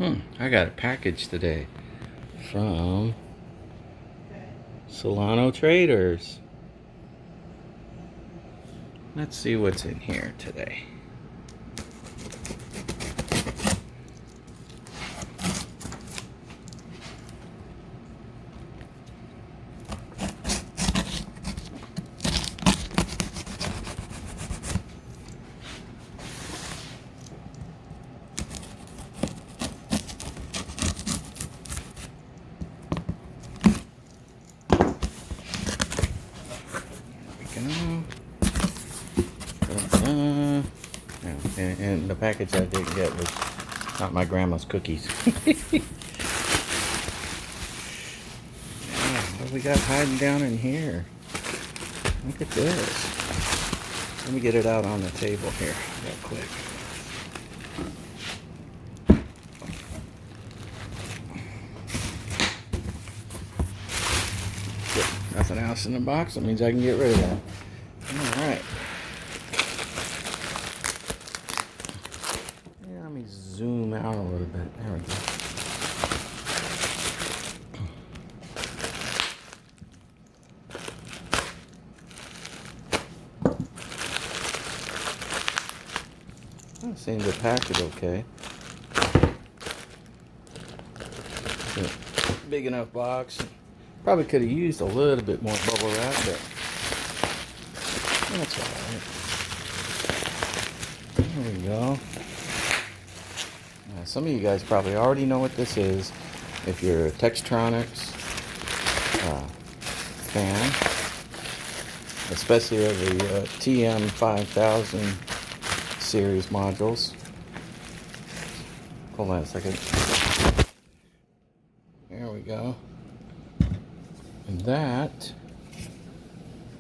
I got a package today from Solano Traders. Let's see what's in here today. And the package I didn't get was not my grandma's cookies. Yeah, what we got hiding down in here? Look at this. Let me get it out on the table here real quick. Good. Nothing else in the box. That means I can get rid of that. All right. Yeah, let me zoom out a little bit. There we go. That seems to pack it okay. Big enough box. Probably could have used a little bit more bubble wrap, but that's alright. There we go. Now, some of you guys probably already know what this is if you're a Tektronix fan, especially of the TM5000 series modules. Hold on a second. There we go. And that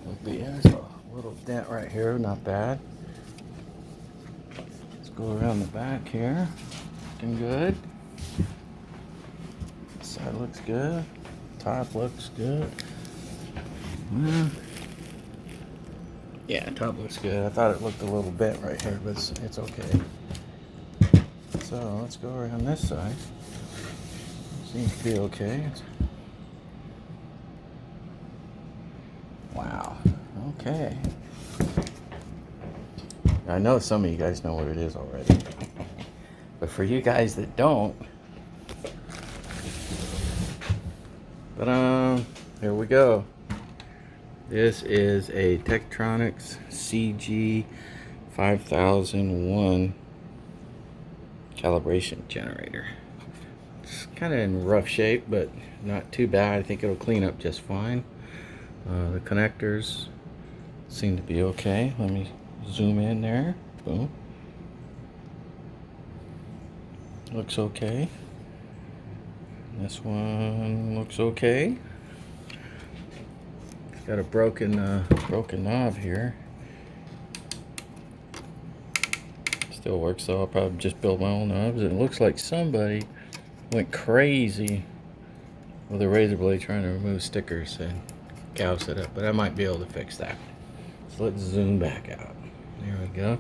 would be, there's a little dent right here, not bad. Let's go around the back here. Looking good. This side looks good. Top looks good. Yeah, top looks good. I thought it looked a little bent right here, but it's okay. So let's go around this side. Seems to be okay. Wow. Okay. I know some of you guys know what it is already. But for you guys that don't, here we go. This is a Tektronix CG5001 calibration generator. It's kind of in rough shape, but not too bad. I think it'll clean up just fine. The connectors seem to be okay. Let me zoom in there. Boom. Looks okay. This one looks okay. It's got a broken knob here. Still works, so I'll probably just build my own knobs. It looks like somebody went crazy with a razor blade trying to remove stickers and gouge it up, but I might be able to fix that. So let's zoom back out. There we go.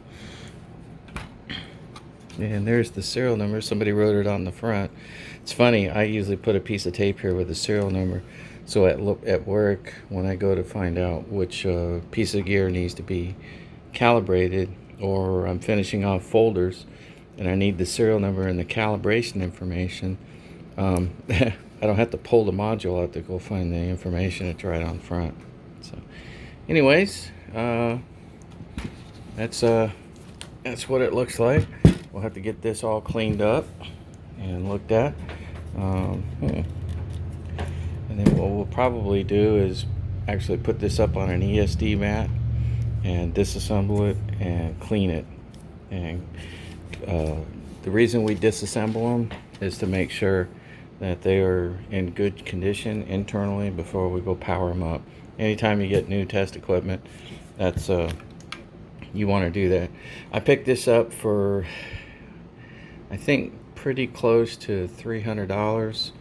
And there's the serial number. Somebody wrote it on the front. It's funny, I usually put a piece of tape here with the serial number, so at work, when I go to find out which piece of gear needs to be calibrated, or I'm finishing off folders and I need the serial number and the calibration information, I don't have to pull the module out to go find the information. It's right on front. So anyways, that's what it looks like. We'll have to get this all cleaned up and looked at. And then what we'll probably do is actually put this up on an ESD mat and disassemble it and clean it. And the reason we disassemble them is to make sure that they are in good condition internally before we go power them up. Anytime you get new test equipment, that's you want to do that. I picked this up for, I think, pretty close to $300.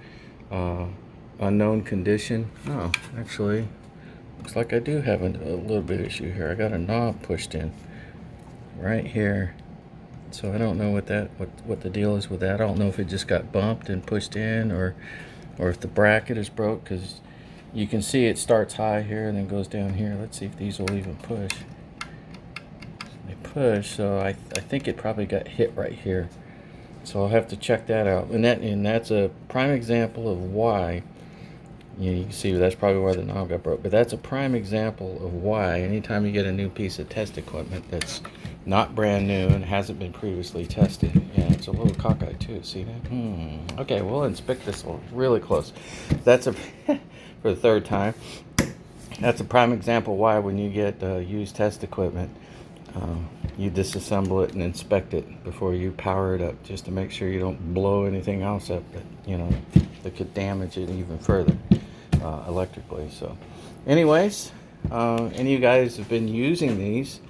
Unknown condition. Oh, actually, looks like I do have a little bit issue here. I got a knob pushed in right here So I don't know what the deal is with that. I don't know if it just got bumped and pushed in, or if the bracket is broke, because you can see it starts high here and then goes down here. Let's see if these will even push. They push, so I think it probably got hit right here. So I'll have to check that out. And that's a prime example of why, you can see that's probably where the knob got broke. But that's a prime example of why anytime you get a new piece of test equipment that's not brand new and hasn't been previously tested. Yeah, it's a little cockeyed too. See that? Okay, we'll inspect this one really close. That's a for the third time. That's a prime example why when you get used test equipment, you disassemble it and inspect it before you power it up, just to make sure you don't blow anything else up that could damage it even further electrically. So anyways, any of you guys have been using these,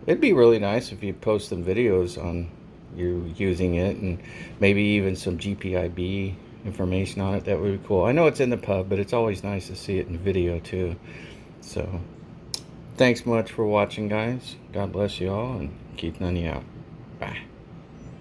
it'd be really nice if you post some videos on you using it, and maybe even some GPIB information on it. That would be cool. I know it's in the pub, but it's always nice to see it in video too. So thanks much for watching, guys. God bless you all, and keep none of you out. Bye.